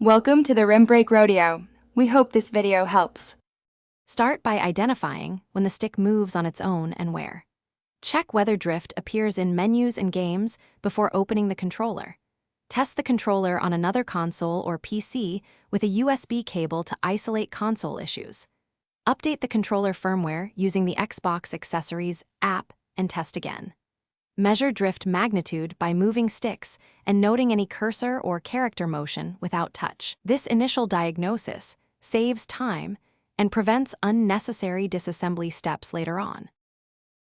Welcome to the Rim Break Rodeo. We hope this video helps. Start by identifying when the stick moves on its own and where. Check whether drift appears in menus and games before opening the controller. Test the controller on another console or PC with a USB cable to isolate console issues. Update the controller firmware using the Xbox Accessories app and test again. Measure drift magnitude by moving sticks and noting any cursor or character motion without touch. This initial diagnosis saves time and prevents unnecessary disassembly steps later on.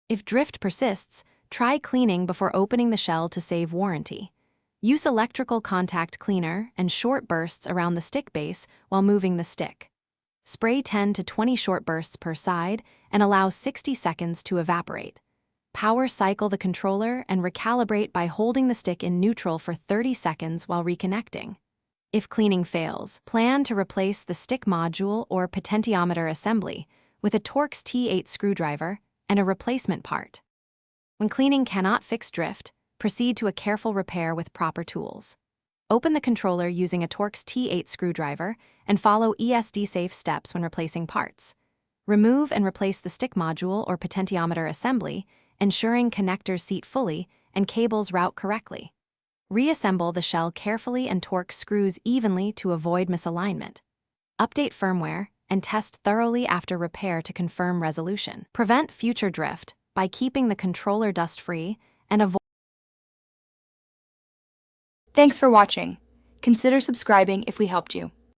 If drift persists, try cleaning before opening the shell to save warranty. Use electrical contact cleaner and short bursts around the stick base while moving the stick. Spray 10 to 20 short bursts per side and allow 60 seconds to evaporate. Power cycle the controller and recalibrate by holding the stick in neutral for 30 seconds while reconnecting. If cleaning fails, plan to replace the stick module or potentiometer assembly with a Torx T8 screwdriver and a replacement part. When cleaning cannot fix drift, proceed to a careful repair with proper tools. Open the controller using a Torx T8 screwdriver and follow ESD-safe steps when replacing parts. Remove and replace the stick module or potentiometer assembly, ensuring connectors seat fully and cables route correctly. Reassemble the shell carefully and torque screws evenly to avoid misalignment. Update firmware and test thoroughly after repair to confirm resolution. Prevent future drift by keeping the controller dust-free and avoid. Thanks for watching. Consider subscribing if we helped you.